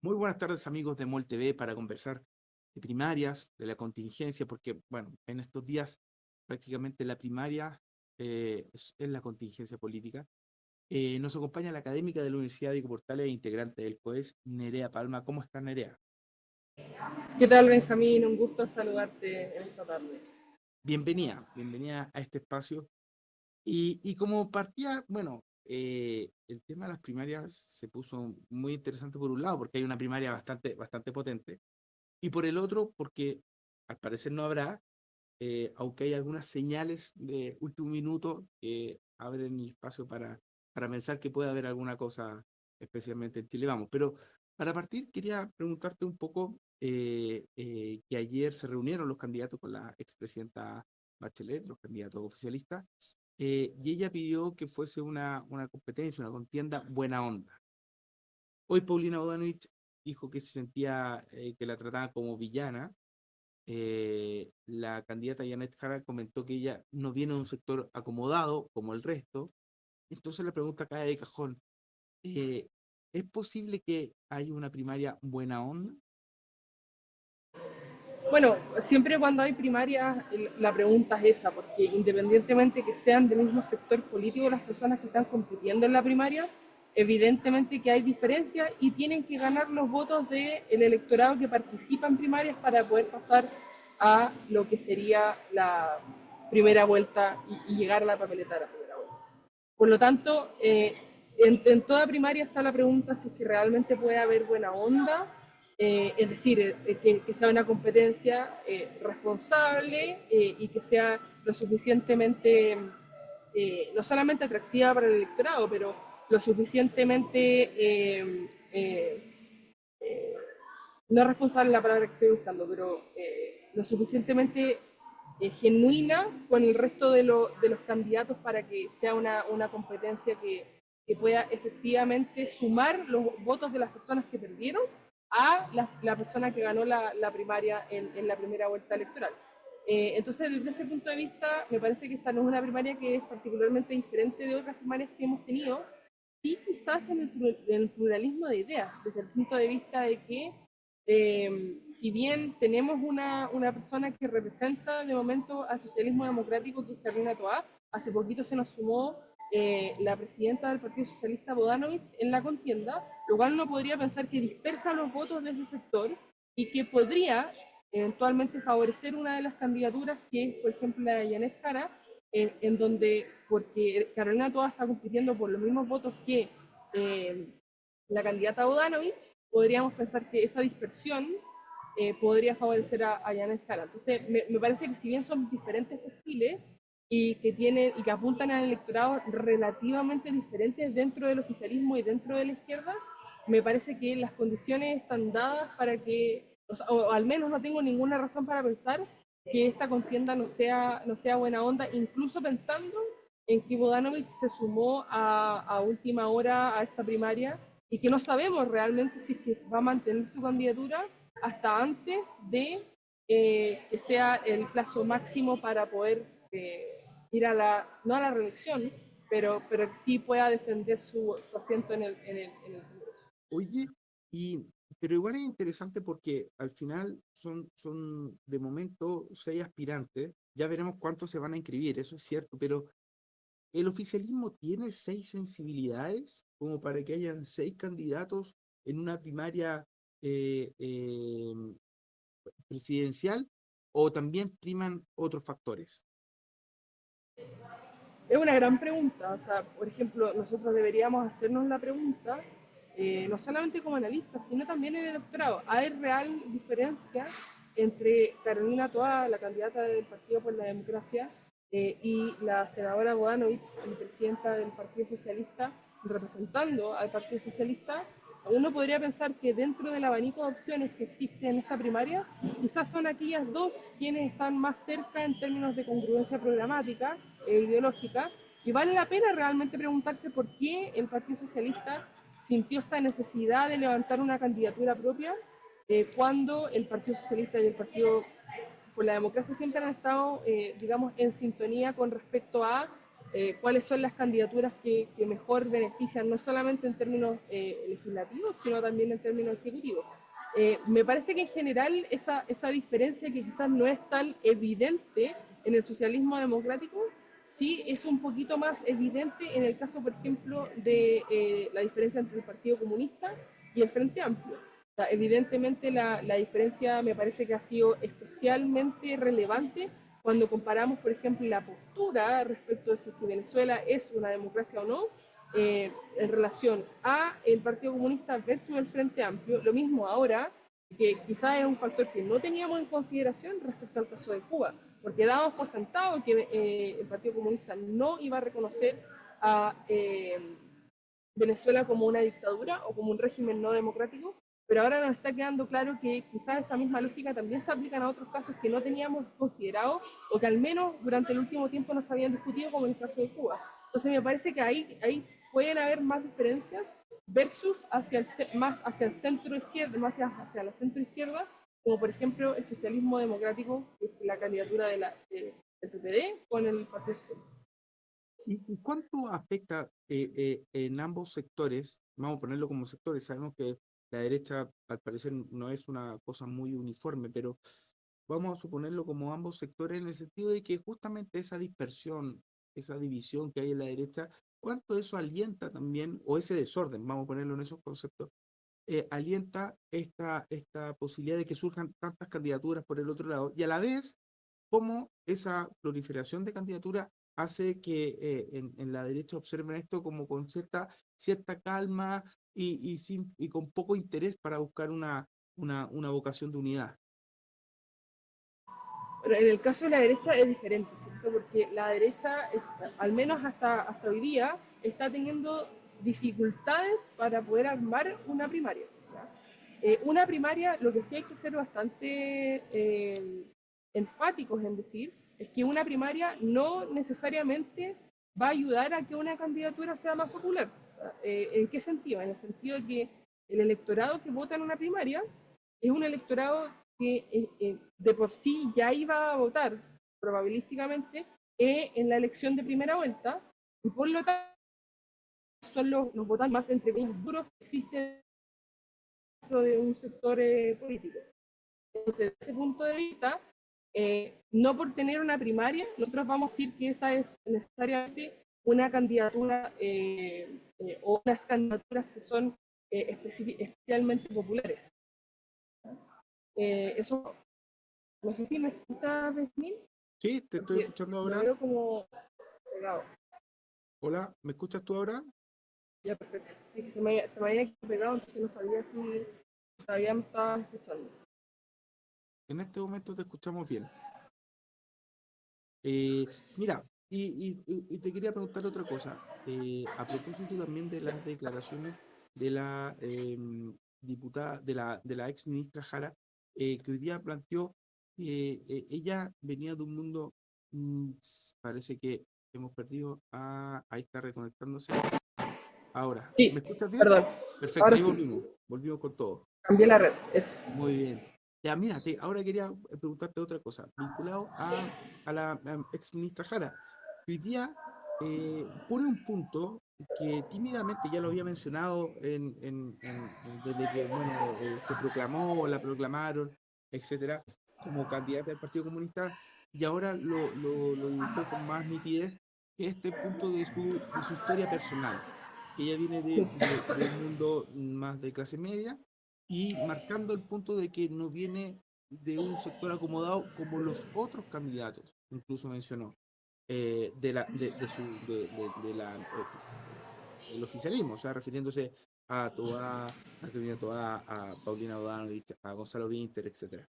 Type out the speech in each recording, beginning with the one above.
Muy buenas tardes amigos de MOL TV para conversar de primarias, de la contingencia, porque bueno, en estos días prácticamente la primaria es la contingencia política. Nos acompaña la académica de la Universidad de Portales e integrante del COES, Nerea Palma. ¿Cómo está Nerea? ¿Qué tal, Benjamín? Un gusto saludarte en esta tarde. Bienvenida a este espacio. Y como partía, bueno, el tema de las primarias se puso muy interesante por un lado, porque hay una primaria bastante potente, y por el otro, porque al parecer no habrá, aunque hay algunas señales de último minuto que abren el espacio para pensar que puede haber alguna cosa, especialmente en Chile. Vamos, pero para partir quería preguntarte un poco que ayer se reunieron los candidatos con la expresidenta Bachelet, los candidatos oficialistas, y ella pidió que fuese una competencia, una contienda buena onda. Hoy Paulina Bodanovich dijo que se sentía que la trataban como villana. La candidata Janet Jara comentó que ella no viene de un sector acomodado como el resto. Entonces la pregunta cae de cajón. eh, ¿Es posible que haya una primaria buena onda? Bueno, siempre cuando hay primarias, la pregunta es esa, porque independientemente que sean del mismo sector político las personas que están compitiendo en la primaria, evidentemente que hay diferencias y tienen que ganar los votos del electorado que participa en primarias para poder pasar a lo que sería la primera vuelta y llegar a la papeleta de la primera vuelta. Por lo tanto, en toda primaria está la pregunta si es que realmente puede haber buena onda, es decir, que sea una competencia responsable y que sea lo suficientemente, no solamente atractiva para el electorado, pero lo suficientemente, no responsable la palabra que estoy buscando, pero lo suficientemente genuina con el resto de los candidatos para que sea una competencia que pueda efectivamente sumar los votos de las personas que perdieron a la persona que ganó la primaria en la primera vuelta electoral. Entonces, desde ese punto de vista, me parece que esta no es una primaria que es particularmente diferente de otras primarias que hemos tenido, sí quizás en el pluralismo de ideas, desde el punto de vista de que si bien tenemos una persona que representa de momento al socialismo democrático, que es Carolina Toá, hace poquito se nos sumó la presidenta del Partido Socialista, Bodanovich, en la contienda, lo cual uno podría pensar que dispersa los votos de ese sector y que podría eventualmente favorecer una de las candidaturas, que es, por ejemplo, la de Janet Jara, en donde, porque Carolina Toá está compitiendo por los mismos votos que eh, la candidata Bodanovich, podríamos pensar que esa dispersión podría favorecer a Janet Jara. Entonces, me parece que si bien son diferentes perfiles y que apuntan al electorado relativamente diferentes dentro del oficialismo y dentro de la izquierda, me parece que las condiciones están dadas para que, o al menos no tengo ninguna razón para pensar que esta contienda no sea buena onda, incluso pensando en que Bodanovich se sumó a última hora a esta primaria y que no sabemos realmente si es que va a mantener su candidatura hasta antes de que sea el plazo máximo para poder ir a no a la reelección, pero que sí pueda defender su asiento en el Congreso. Oye, y, pero igual es interesante porque al final son de momento 6 aspirantes. Ya veremos cuántos se van a inscribir, eso es cierto, pero ¿el oficialismo tiene 6 sensibilidades como para que hayan 6 candidatos en una primaria eh, eh, presidencial o también priman otros factores? Es una gran pregunta. O sea, por ejemplo, nosotros deberíamos hacernos la pregunta, no solamente como analistas, sino también en el electorado. ¿Hay real diferencia entre Carolina Toá, la candidata del Partido por la Democracia, y la senadora Bodanovich, la presidenta del Partido Socialista, representando al Partido Socialista? Uno podría pensar que dentro del abanico de opciones que existe en esta primaria, quizás son aquellas dos quienes están más cerca en términos de congruencia programática e ideológica, y vale la pena realmente preguntarse por qué el Partido Socialista sintió esta necesidad de levantar una candidatura propia cuando el Partido Socialista y el Partido por la Democracia siempre han estado, digamos, en sintonía con respecto a cuáles son las candidaturas que mejor benefician, no solamente en términos legislativos, sino también en términos ejecutivos. Me parece que en general esa diferencia que quizás no es tan evidente en el socialismo democrático, sí es un poquito más evidente en el caso, por ejemplo, de la diferencia entre el Partido Comunista y el Frente Amplio. O sea, evidentemente la diferencia me parece que ha sido especialmente relevante cuando comparamos, por ejemplo, la postura respecto de si Venezuela es una democracia o no, en relación a el Partido Comunista versus el Frente Amplio. Lo mismo ahora, que quizás es un factor que no teníamos en consideración respecto al caso de Cuba, porque dábamos por sentado que el Partido Comunista no iba a reconocer a Venezuela como una dictadura o como un régimen no democrático, pero ahora nos está quedando claro que quizás esa misma lógica también se aplica a otros casos que no teníamos considerado o que al menos durante el último tiempo no se habían discutido, como en el caso de Cuba. Entonces me parece que ahí pueden haber más diferencias versus más hacia el centro izquierda, más hacia la centro izquierda, como por ejemplo el socialismo democrático, que es la candidatura del PPD con el Partido Socialista. ¿Y cuánto afecta en ambos sectores? Vamos a ponerlo como sectores. Sabemos que la derecha, al parecer, no es una cosa muy uniforme, pero vamos a suponerlo como ambos sectores en el sentido de que justamente esa dispersión, esa división que hay en la derecha, cuánto eso alienta también, o ese desorden, vamos a ponerlo en esos conceptos, alienta esta posibilidad de que surjan tantas candidaturas por el otro lado, y a la vez, cómo esa proliferación de candidaturas hace que en la derecha observen esto como con cierta calma y con poco interés para buscar una vocación de unidad. Pero en el caso de la derecha es diferente, ¿cierto? Porque la derecha, al menos hasta hoy día, está teniendo dificultades para poder armar una primaria. Una primaria, lo que sí hay que ser bastante enfáticos en decir, es que una primaria no necesariamente va a ayudar a que una candidatura sea más popular. O sea, ¿en qué sentido? En el sentido de que el electorado que vota en una primaria es un electorado que de por sí ya iba a votar probabilísticamente en la elección de primera vuelta y por lo tanto son los votantes más entre comillas duros que existen dentro de un sector político. Entonces, desde ese punto de vista, no por tener una primaria, nosotros vamos a decir que esa es necesariamente una candidatura o unas candidaturas que son especialmente populares. Eso, no sé si me escuchas, Benjamín, Sí, te estoy porque escuchando lo ahora. veo como pegado. Hola, ¿me escuchas tú ahora? Ya, perfecto. Sí, que se me había pegado, entonces no sabía si todavía me estaba escuchando. En este momento te escuchamos bien. Eh, Mira, y te quería preguntar otra cosa. A propósito también de las declaraciones de la diputada, de la ex ministra Jara, que hoy día planteó que ella venía de un mundo, parece que hemos perdido, ahí está reconectándose. Ahora, Sí, ¿me escuchas bien? perdón. Perfecto, Ahora ahí sí, volvimos con todo. cambié la red. Eso. Muy bien. Ya, mírate, ahora quería preguntarte otra cosa, vinculado a la ex ministra Jara. Hoy día pone un punto que tímidamente ya lo había mencionado desde que, bueno, se proclamó, la proclamaron, etcétera, como candidata del Partido Comunista, y ahora lo dibujó con más nitidez, que este punto de su historia personal, que ella viene Sí. de un mundo más de clase media y marcando el punto de que no viene de un sector acomodado como los otros candidatos, incluso mencionó, el oficialismo, o sea, refiriéndose a Tobá, a Carolina Tobá, a Paulina Bodanovich, a Gonzalo Vinter, etcétera.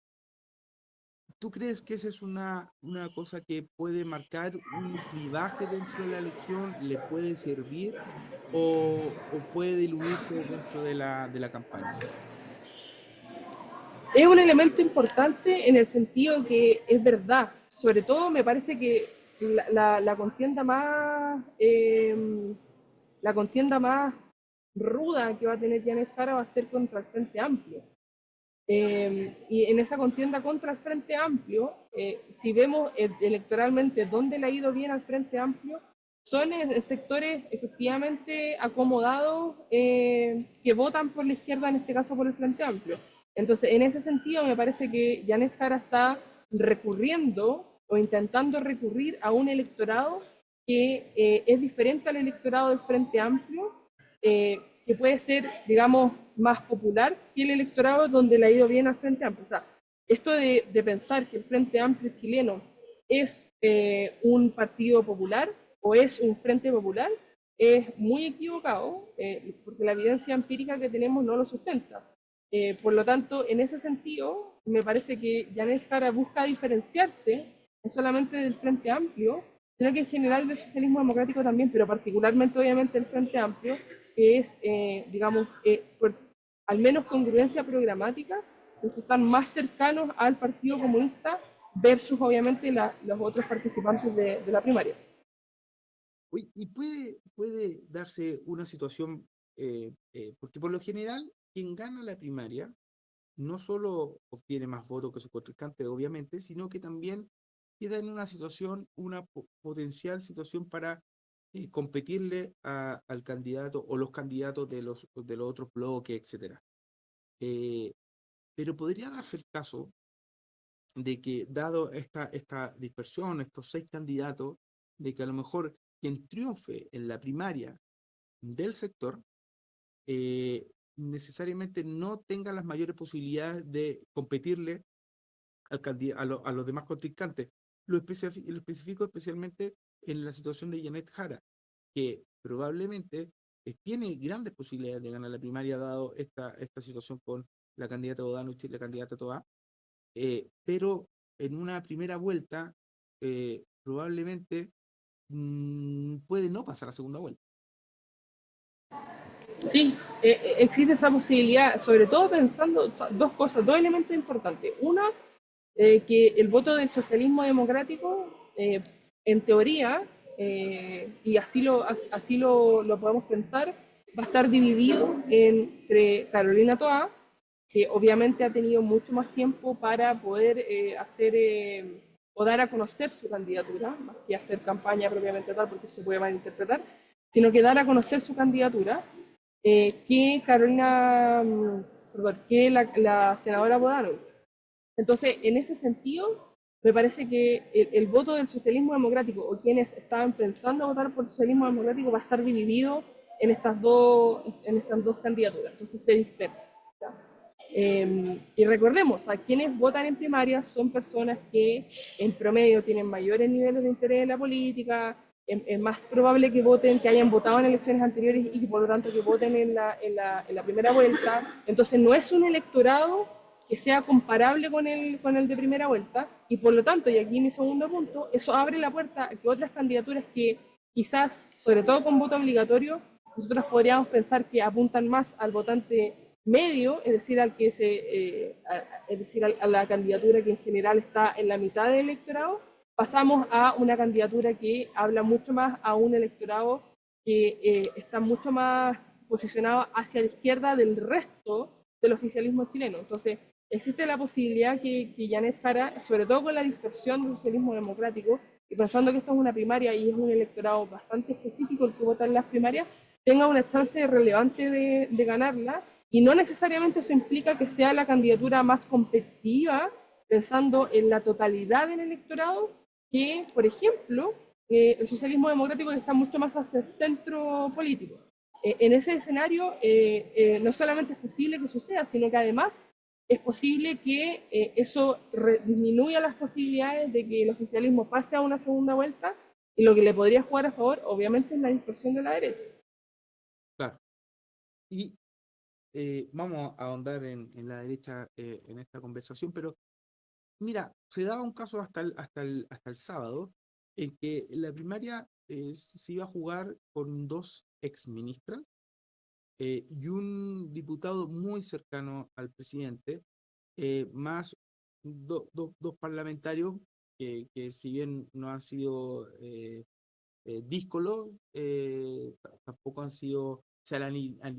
¿Tú crees que esa es una cosa que puede marcar un clivaje dentro de la elección, le puede servir o puede diluirse dentro de la campaña? Es un elemento importante en el sentido que es verdad. Sobre todo me parece que la contienda la contienda más ruda que va a tener Janet Jara va a ser contra el Frente Amplio. Y en esa contienda contra el Frente Amplio, si vemos electoralmente dónde le ha ido bien al Frente Amplio, son sectores efectivamente acomodados que votan por la izquierda, en este caso por el Frente Amplio. Entonces, en ese sentido, me parece que Janet Jara está recurriendo o intentando recurrir a un electorado que es diferente al electorado del Frente Amplio, que puede ser, digamos, más popular que el electorado donde le ha ido bien al Frente Amplio. O sea, esto de pensar que el Frente Amplio chileno es un partido popular o es un frente popular es muy equivocado, porque la evidencia empírica que tenemos no lo sustenta. Por lo tanto, en ese sentido, me parece que Janet Jara busca diferenciarse no solamente del Frente Amplio, sino que en general del socialismo democrático también, pero particularmente obviamente el Frente Amplio, que es, digamos, por al menos congruencia programática, los que están más cercanos al Partido Comunista versus obviamente los otros participantes de la primaria. Oye, y puede darse una situación, porque por lo general, quien gana la primaria no solo obtiene más votos que su contrincante, obviamente, sino que también queda en una situación, una potencial situación para competirle al candidato o los candidatos de los otros bloques, etcétera. Eh, pero podría darse el caso de que, dado esta dispersión, estos 6 candidatos, de que a lo mejor quien triunfe en la primaria del sector necesariamente no tenga las mayores posibilidades de competirle a los demás contrincantes. Lo especifico especialmente en la situación de Janet Jara, que probablemente tiene grandes posibilidades de ganar la primaria, dado esta situación con la candidata Bodanovich y la candidata Toa, pero en una primera vuelta probablemente puede no pasar a segunda vuelta. Sí, existe esa posibilidad, sobre todo pensando dos cosas, dos elementos importantes. Una, que el voto del socialismo democrático, en teoría, y así lo podemos pensar, va a estar dividido entre Carolina Toá, que obviamente ha tenido mucho más tiempo para poder hacer o dar a conocer su candidatura, más que hacer campaña propiamente tal, porque se puede malinterpretar, sino que dar a conocer su candidatura, que Carolina, perdón, que la senadora Bodanovich. Entonces, en ese sentido, me parece que el voto del socialismo democrático o quienes estaban pensando votar por el socialismo democrático va a estar dividido en estas dos candidaturas. Entonces se dispersa. Y recordemos, a quienes votan en primaria son personas que en promedio tienen mayores niveles de interés en la política, es más probable que voten, que hayan votado en elecciones anteriores y que por lo tanto que voten en la primera vuelta. Entonces no es un electorado que sea comparable con el de primera vuelta y por lo tanto, y aquí mi segundo punto, eso abre la puerta a que otras candidaturas que quizás, sobre todo con voto obligatorio, nosotros podríamos pensar que apuntan más al votante medio, es decir, es decir, a la candidatura que en general está en la mitad del electorado, pasamos a una candidatura que habla mucho más a un electorado que está mucho más posicionado hacia la izquierda del resto del oficialismo chileno. Entonces, existe la posibilidad que Janet Jara, sobre todo con la dispersión del socialismo democrático, y pensando que esto es una primaria y es un electorado bastante específico el que vota en las primarias, tenga una chance relevante de ganarla, y no necesariamente eso implica que sea la candidatura más competitiva, pensando en la totalidad del electorado, que, por ejemplo, el socialismo democrático está mucho más hacia el centro político. En ese escenario, no solamente es posible que suceda, sino que además es posible que eso disminuya las posibilidades de que el oficialismo pase a una segunda vuelta, y lo que le podría jugar a favor, obviamente, es la dispersión de la derecha. Claro. Y vamos a ahondar en la derecha en esta conversación, pero mira, se daba un caso hasta el sábado en que la primaria se iba a jugar con 2 exministras y un diputado muy cercano al presidente, más 2 parlamentarios que si bien no han sido díscolos, tampoco se han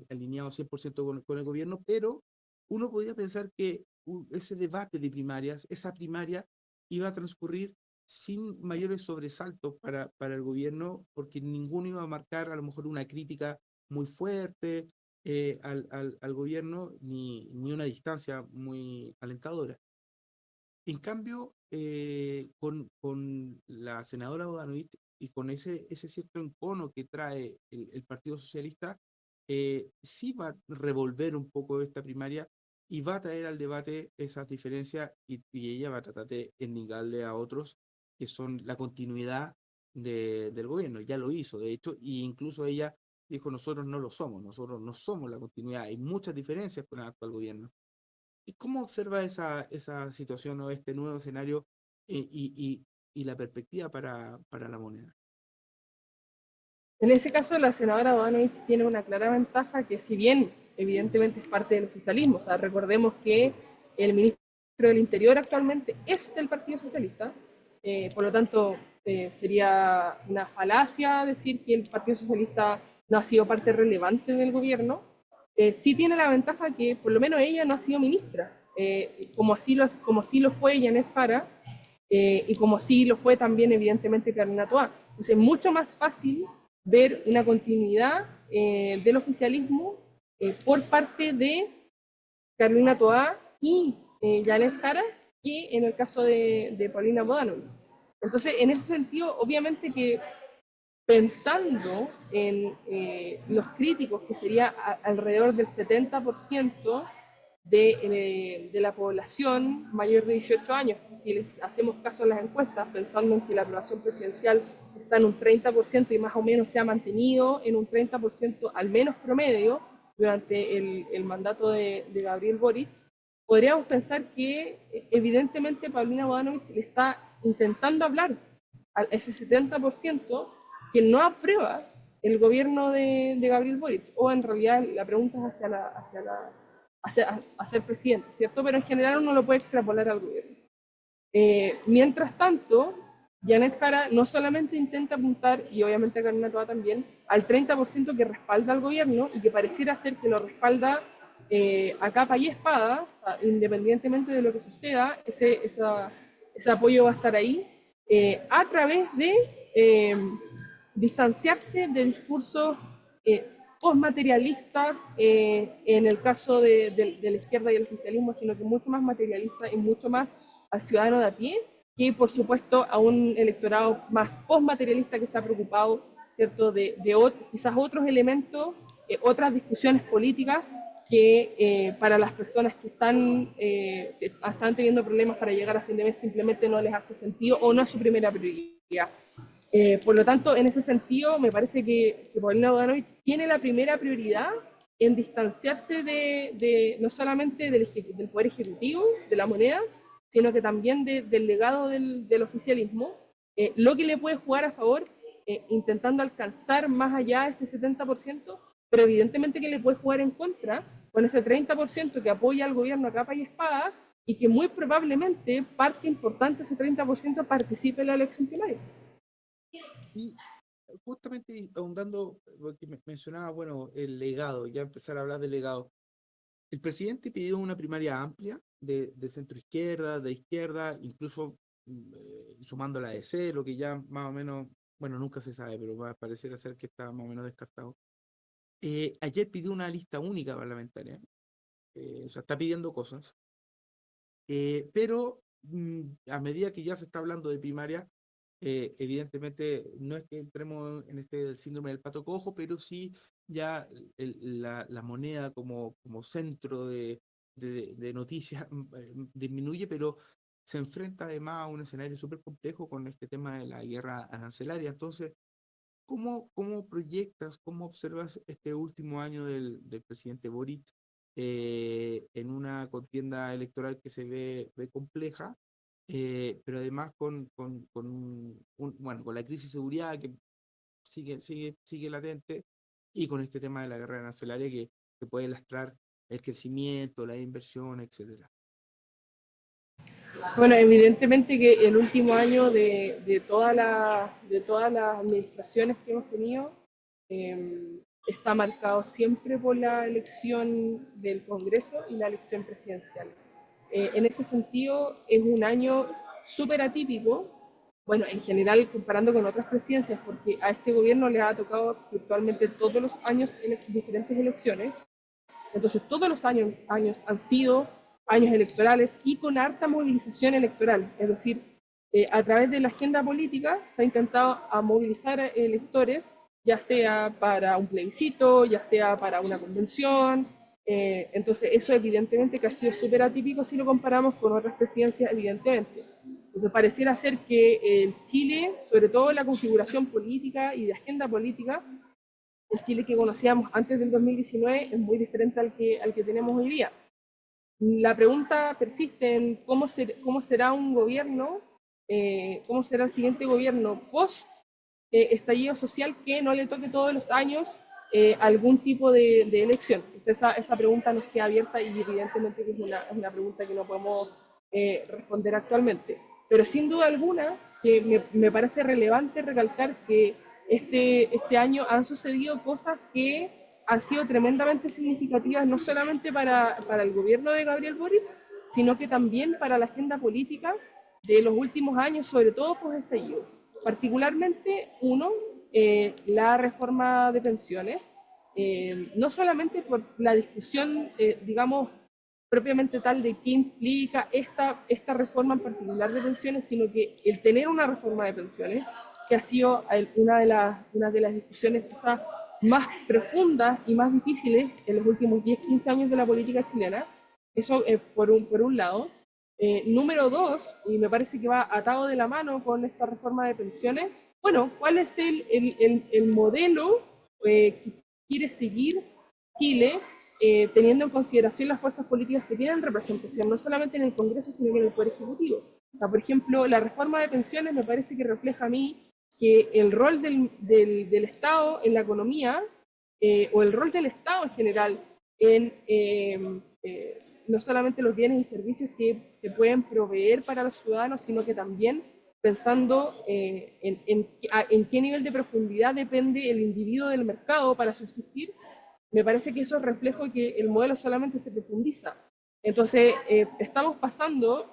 alineado 100% con el gobierno, pero uno podía pensar que ese debate de primarias, esa primaria, iba a transcurrir sin mayores sobresaltos para el gobierno, porque ninguno iba a marcar a lo mejor una crítica muy fuerte al gobierno, ni una distancia muy alentadora. En cambio, con la senadora Bodanovich y con ese cierto encono que trae el Partido Socialista, sí va a revolver un poco esta primaria y va a traer al debate esas diferencias y ella va a tratar de endilgarle a otros que son la continuidad del gobierno. Ya lo hizo, de hecho, y incluso ella dijo, nosotros no lo somos, nosotros no somos la continuidad. Hay muchas diferencias con el actual gobierno. ¿Y cómo observa esa situación o este nuevo escenario y la perspectiva para la moneda? En ese caso, la senadora Bodanovich tiene una clara ventaja que, si bien evidentemente es parte del oficialismo, o sea, recordemos que el ministro del Interior actualmente es del Partido Socialista, por lo tanto, sería una falacia decir que el Partido Socialista no ha sido parte relevante del gobierno. Sí tiene la ventaja que, por lo menos, ella no ha sido ministra, como sí lo fue Janet Jara, y como sí lo fue también, evidentemente, Carolina Toá. Entonces, es mucho más fácil ver una continuidad del oficialismo por parte de Carolina Toá y Janet Jara que en el caso de Paulina Bodanovich. Entonces, en ese sentido, obviamente que pensando en los críticos, que sería alrededor del 70% de la población mayor de 18 años, si les hacemos caso a las encuestas, pensando en que la aprobación presidencial está en un 30% y más o menos se ha mantenido en un 30% al menos promedio durante el mandato de Gabriel Boric, podríamos pensar que evidentemente Paulina Bodanovich le está intentando hablar a ese 70% que no aprueba el gobierno de Gabriel Boric, o en realidad la pregunta es hacia ser presidente, ¿cierto? Pero en general uno lo puede extrapolar al gobierno. Mientras tanto, Janet Jara no solamente intenta apuntar, y obviamente Carolina Toa también, al 30% que respalda al gobierno y que pareciera ser que lo respalda a capa y espada, o sea, independientemente de lo que suceda, ese apoyo va a estar ahí, a través de eh, distanciarse de discursos eh, postmaterialistas en el caso de la izquierda y el oficialismo, sino que mucho más materialista y mucho más al ciudadano de a pie, que por supuesto a un electorado más postmaterialista que está preocupado, ¿cierto?, quizás otros elementos, otras discusiones políticas que para las personas que están teniendo problemas para llegar a fin de mes simplemente no les hace sentido o no es su primera prioridad. Por lo tanto, en ese sentido, me parece que Paulina Bodanovich tiene la primera prioridad en distanciarse no solamente del poder ejecutivo, de la moneda, sino que también del legado del oficialismo, lo que le puede jugar a favor, intentando alcanzar más allá ese 70%, pero evidentemente que le puede jugar en contra con ese 30% que apoya al gobierno a capa y espada y que muy probablemente parte importante de ese 30% participe en la elección primaria. Y justamente ahondando, porque mencionaba, bueno, el legado, ya empezar a hablar del legado. El presidente pidió una primaria amplia de centro izquierda, de izquierda, incluso sumando la DC, lo que ya más o menos, bueno, nunca se sabe, pero va a parecer ser que está más o menos descartado. Ayer pidió una lista única parlamentaria, o sea, está pidiendo cosas, pero a medida que ya se está hablando de primaria, evidentemente no es que entremos en este síndrome del pato cojo, pero sí ya la moneda como centro de noticias disminuye, pero se enfrenta además a un escenario súper complejo con este tema de la guerra arancelaria. Entonces, ¿cómo proyectas, cómo observas este último año del presidente Boric en una contienda electoral que se ve compleja, pero además bueno, con la crisis de seguridad que sigue latente y con este tema de la guerra arancelaria que puede lastrar el crecimiento, la inversión, etcétera? Bueno, evidentemente que el último año de todas las administraciones que hemos tenido está marcado siempre por la elección del Congreso y la elección presidencial. En ese sentido, es un año súper atípico bueno, en general comparando con otras presidencias, porque a este gobierno le ha tocado virtualmente todos los años en diferentes elecciones, entonces todos los años han sido años electorales y con harta movilización electoral, es decir, a través de la agenda política se ha intentado a movilizar electores, ya sea para un plebiscito, ya sea para una convención. Entonces eso evidentemente que ha sido súper atípico si lo comparamos con otras presidencias, evidentemente. Entonces pareciera ser que Chile, sobre todo la configuración política y de agenda política, el Chile que conocíamos antes del 2019 es muy diferente al que tenemos hoy día. La pregunta persiste en cómo será un gobierno, cómo será el siguiente gobierno post estallido social que no le toque todos los años algún tipo de elección. Pues esa pregunta nos queda abierta y evidentemente que es una pregunta que no podemos responder actualmente. Pero sin duda alguna, que me parece relevante recalcar que este año han sucedido cosas que han sido tremendamente significativas, no solamente para el gobierno de Gabriel Boric, sino que también para la agenda política de los últimos años, sobre todo post-estallido. Particularmente, uno, la reforma de pensiones, no solamente por la discusión, digamos, propiamente tal de qué implica esta reforma en particular de pensiones, sino que el tener una reforma de pensiones, que ha sido una de las discusiones quizás más profundas y más difíciles en los últimos 10-15 años de la política chilena, eso por un lado. Número dos, y me parece que va atado de la mano con esta reforma de pensiones, bueno, ¿cuál es el modelo que quiere seguir Chile teniendo en consideración las fuerzas políticas que tienen representación, no solamente en el Congreso, sino que en el Poder Ejecutivo? O sea, por ejemplo, la reforma de pensiones me parece que refleja a mí que el rol del Estado en la economía, o el rol del Estado en general en no solamente los bienes y servicios que se pueden proveer para los ciudadanos, sino que también pensando en qué nivel de profundidad depende el individuo del mercado para subsistir. Me parece que eso es reflejo de que el modelo solamente se profundiza. Entonces, estamos pasando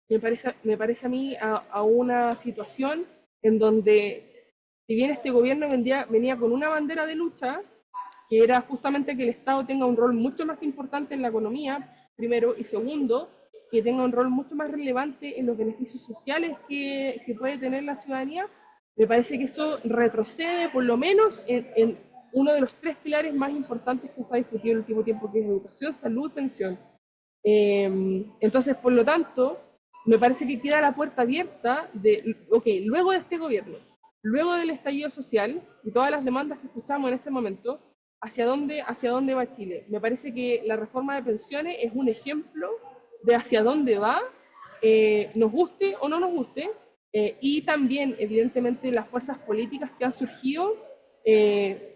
me parece a mí, a una situación en donde, si bien este gobierno venía con una bandera de lucha, que era justamente que el Estado tenga un rol mucho más importante en la economía, primero, y segundo, que tenga un rol mucho más relevante en los beneficios sociales que puede tener la ciudadanía, me parece que eso retrocede por lo menos en uno de los tres pilares más importantes que se ha discutido en el último tiempo, que es educación, salud, pensión. Entonces, por lo tanto, me parece que queda la puerta abierta ok, luego de este gobierno, luego del estallido social y todas las demandas que escuchamos en ese momento, ¿hacia dónde va Chile? Me parece que la reforma de pensiones es un ejemplo de hacia dónde va, nos guste o no nos guste, y también, evidentemente, las fuerzas políticas que han surgido,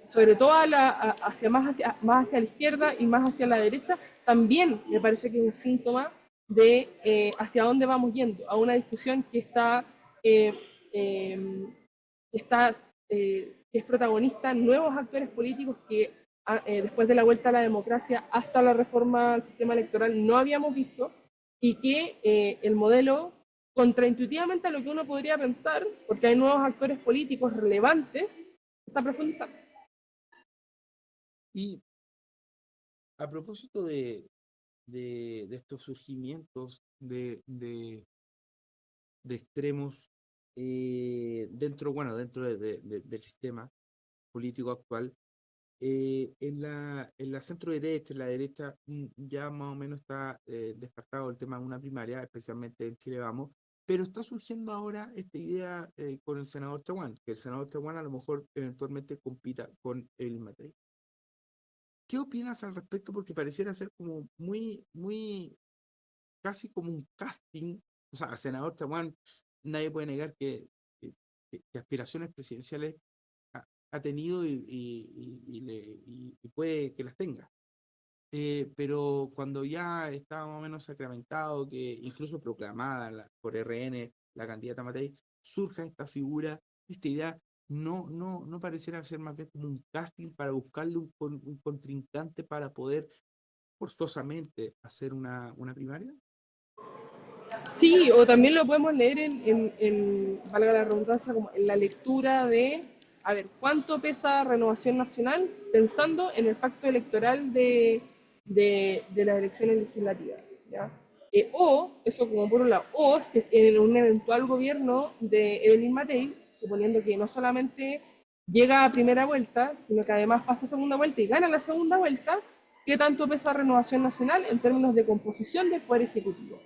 sobre todo más hacia la izquierda y más hacia la derecha, también me parece que es un síntoma de hacia dónde vamos yendo, a una discusión eh, eh, que es protagonista nuevos actores políticos que después de la vuelta a la democracia hasta la reforma al sistema electoral no habíamos visto, y que el modelo, contraintuitivamente a lo que uno podría pensar, porque hay nuevos actores políticos relevantes, está profundizando. Y a propósito de estos surgimientos de extremos dentro del sistema político actual, en la centro derecha, en la derecha, ya más o menos está descartado el tema de una primaria, especialmente en Chile Vamos, pero está surgiendo ahora esta idea con el senador Chaguán, que el senador Chaguán a lo mejor eventualmente compita con el Matei. ¿Qué opinas al respecto? Porque pareciera ser como muy, muy, casi como un casting. O sea, el senador Chaguán, nadie puede negar que aspiraciones presidenciales ha tenido y puede que las tenga. Pero cuando ya estaba más o menos sacramentado, que incluso proclamada por RN, la candidata Matei, surja esta figura, esta idea, no pareciera ser más bien como un casting para buscarle un contrincante para poder forzosamente hacer una primaria. Sí, o también lo podemos leer valga la redundancia, como en la lectura de, a ver, ¿cuánto pesa Renovación Nacional pensando en el pacto electoral de las elecciones legislativas? ¿Ya? O, eso como por un lado, o si en un eventual gobierno de Evelyn Matei, suponiendo que no solamente llega a primera vuelta, sino que además pasa a segunda vuelta y gana la segunda vuelta, ¿qué tanto pesa Renovación Nacional en términos de composición del Poder Ejecutivo?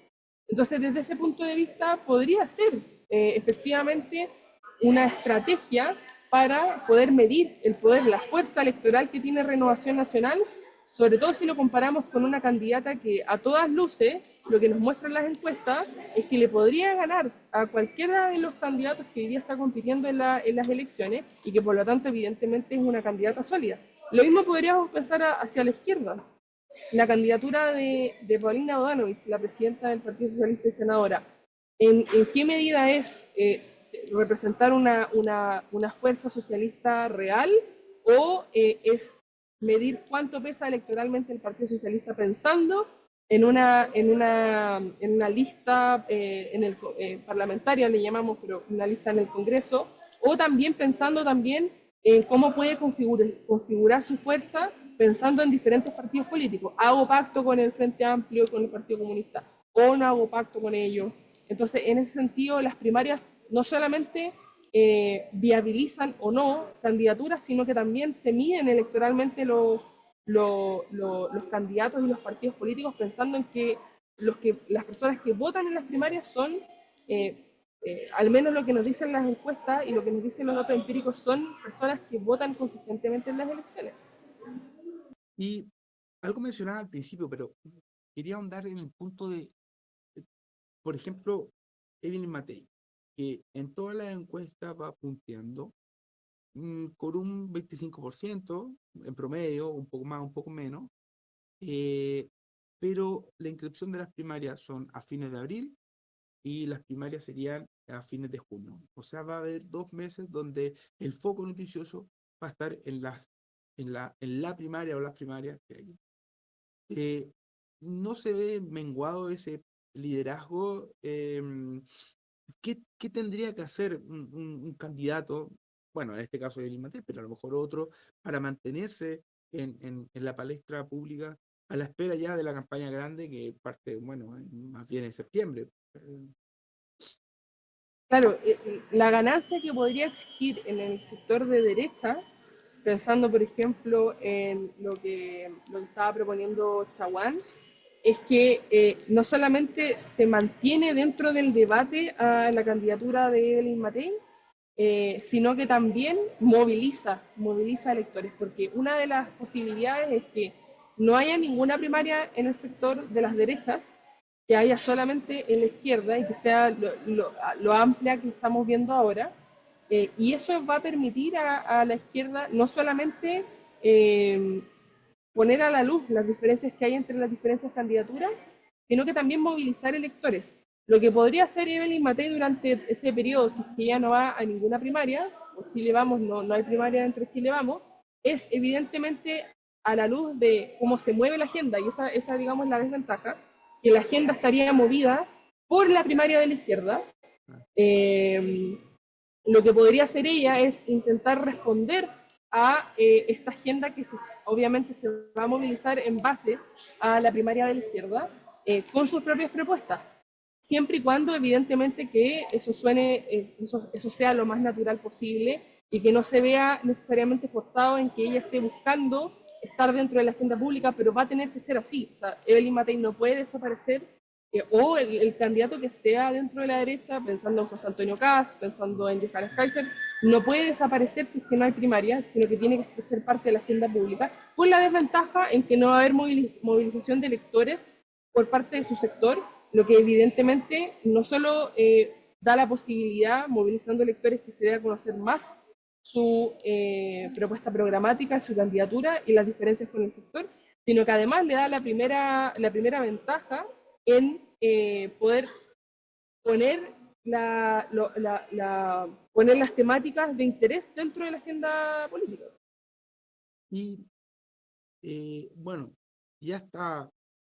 Entonces, desde ese punto de vista, podría ser efectivamente una estrategia para poder medir el poder, la fuerza electoral que tiene Renovación Nacional, sobre todo si lo comparamos con una candidata que a todas luces, lo que nos muestran las encuestas, es que le podría ganar a cualquiera de los candidatos que hoy día está compitiendo en las elecciones y que por lo tanto evidentemente es una candidata sólida. Lo mismo podríamos pensar hacia la izquierda. La candidatura de Paulina Bodanovich, la presidenta del Partido Socialista y senadora, ¿en qué medida es representar una fuerza socialista real o es medir cuánto pesa electoralmente el Partido Socialista pensando en una lista parlamentaria, le llamamos, pero una lista en el Congreso, o también pensando también en cómo puede configurar su fuerza pensando en diferentes partidos políticos? ¿Hago pacto con el Frente Amplio, con el Partido Comunista, o no hago pacto con ellos? Entonces, en ese sentido, las primarias no solamente viabilizan o no candidaturas, sino que también se miden electoralmente los candidatos y los partidos políticos pensando en que, las personas que votan en las primarias son, eh, al menos lo que nos dicen las encuestas y lo que nos dicen los datos empíricos, son personas que votan consistentemente en las elecciones. Y algo mencionaba al principio, pero quería ahondar en el punto de, por ejemplo, Evelyn Matei, que en todas las encuestas va punteando con un 25% en promedio, un poco más, un poco menos, eh, pero la inscripción de las primarias son a fines de abril y las primarias serían a fines de junio. O sea, va a haber 2 meses donde el foco noticioso va a estar en la primaria o las primarias que hay. Eh, no se ve menguado ese liderazgo. ¿Qué tendría que hacer un candidato, bueno, en este caso de Matei, pero a lo mejor otro, para mantenerse en la palestra pública a la espera ya de la campaña grande que parte, bueno, más bien en septiembre? Claro, la ganancia que podría existir en el sector de derecha, pensando por ejemplo en lo que estaba proponiendo Chaguán, es que no solamente se mantiene dentro del debate a la candidatura de Evelyn Matei, sino que también moviliza electores, porque una de las posibilidades es que no haya ninguna primaria en el sector de las derechas, que haya solamente en la izquierda y que sea lo amplia que estamos viendo ahora. Y eso va a permitir a la izquierda no solamente eh, poner a la luz las diferencias que hay entre las diferentes candidaturas, sino que también movilizar electores. Lo que podría hacer Evelyn Matei durante ese periodo, si es que ya no va a ninguna primaria, o Chile Vamos, no hay primaria dentro de Chile Vamos, es evidentemente a la luz de cómo se mueve la agenda, y esa digamos, la desventaja, que la agenda estaría movida por la primaria de la izquierda. Eh, lo que podría hacer ella es intentar responder a esta agenda que obviamente se va a movilizar en base a la primaria de la izquierda con sus propias propuestas, siempre y cuando evidentemente que eso suene, eso sea lo más natural posible y que no se vea necesariamente forzado en que ella esté buscando estar dentro de la agenda pública, pero va a tener que ser así. O sea, Evelyn Matei no puede desaparecer o el candidato que sea dentro de la derecha, pensando en José Antonio Caz, pensando en Johannes Kaiser, no puede desaparecer si es que no hay primaria, sino que tiene que ser parte de la agenda pública, con la desventaja en que no va a haber movilización de electores por parte de su sector, lo que evidentemente no solo da la posibilidad, movilizando electores, que se dé a conocer más su propuesta programática, su candidatura y las diferencias con el sector, sino que además le da la primera ventaja en poder poner, poner las temáticas de interés dentro de la agenda política. Y bueno, ya está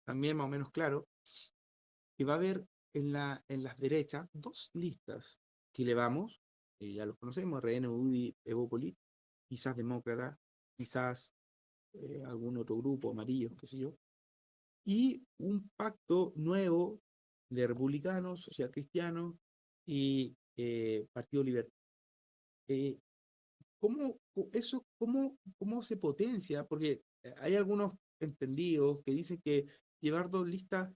también más o menos claro que va a haber en las derechas dos listas. Chile Vamos, ya los conocemos, RN, UDI, Evópoli, quizás Demócrata, quizás algún otro grupo, amarillo, qué sé yo, y un pacto nuevo de republicanos, social cristianos y Partido Libertad. Eh, ¿Cómo se potencia? Porque hay algunos entendidos que dicen que llevar dos listas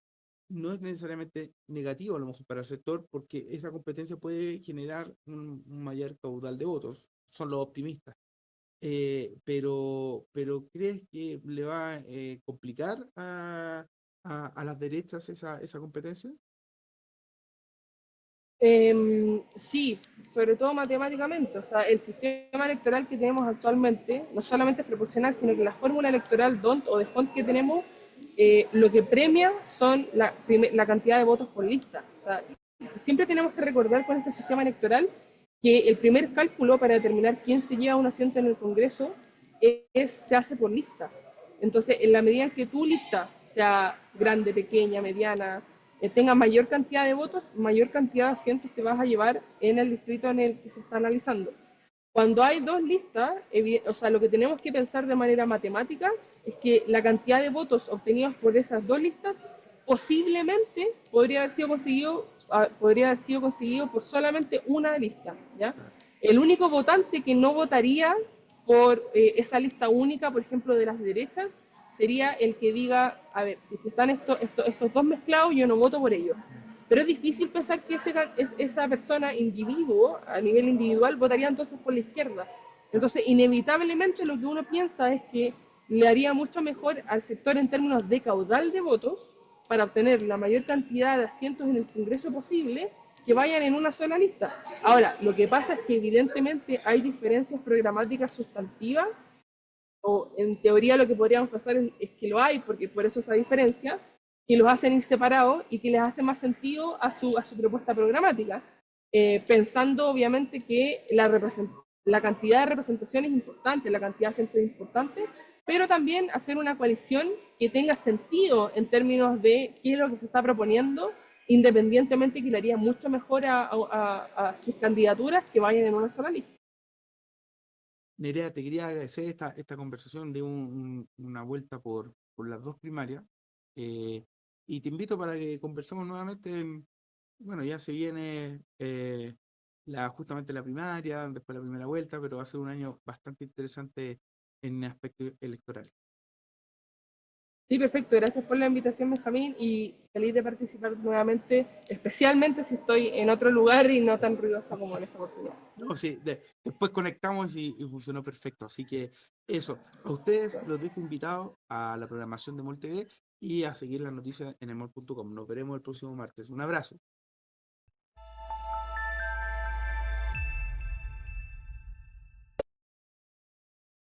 no es necesariamente negativo a lo mejor para el sector, porque esa competencia puede generar un mayor caudal de votos. Son los optimistas. Pero ¿crees que le va a complicar a las derechas esa competencia? Sí, sobre todo matemáticamente. O sea, el sistema electoral que tenemos actualmente no solamente es proporcional, sino que la fórmula electoral DONT o de font que tenemos, lo que premia son la cantidad de votos por lista. O sea, siempre tenemos que recordar con este sistema electoral que el primer cálculo para determinar quién se lleva un asiento en el Congreso se hace por lista. Entonces, en la medida en que tu lista sea grande, pequeña, mediana, tenga mayor cantidad de votos, mayor cantidad de asientos te vas a llevar en el distrito en el que se está analizando. Cuando hay dos listas, o sea, lo que tenemos que pensar de manera matemática es que la cantidad de votos obtenidos por esas dos listas posiblemente podría haber sido conseguido por solamente una lista, ¿ya? El único votante que no votaría por esa lista única, por ejemplo, de las derechas, sería el que diga, a ver, si están estos dos mezclados, yo no voto por ellos. Pero es difícil pensar que esa persona, individuo, a nivel individual, votaría entonces por la izquierda. Entonces, inevitablemente lo que uno piensa es que le haría mucho mejor al sector en términos de caudal de votos para obtener la mayor cantidad de asientos en el Congreso posible que vayan en una sola lista. Ahora, lo que pasa es que evidentemente hay diferencias programáticas sustantivas, o en teoría lo que podríamos pasar es que lo hay, porque por eso esa diferencia, que los hacen ir separados y que les hace más sentido a su propuesta programática, pensando obviamente que la cantidad de representación es importante, la cantidad de asientos es importante, pero también hacer una coalición que tenga sentido en términos de qué es lo que se está proponiendo, independientemente que le haría mucho mejor a sus candidaturas que vayan en una sola lista. Nerea, te quería agradecer esta conversación de una vuelta por las dos primarias. eh, y te invito para que conversemos nuevamente. Bueno, ya se viene justamente la primaria, después la primera vuelta, pero va a ser un año bastante interesante en aspecto electoral. Sí, perfecto. Gracias por la invitación, Benjamín, y feliz de participar nuevamente, especialmente si estoy en otro lugar y no tan ruidoso como en esta oportunidad. No, sí, después conectamos y funcionó perfecto. Así que eso, a ustedes los dejo invitados a la programación de MOL TV y a seguir las noticias en emol.com. Nos veremos el próximo martes. Un abrazo.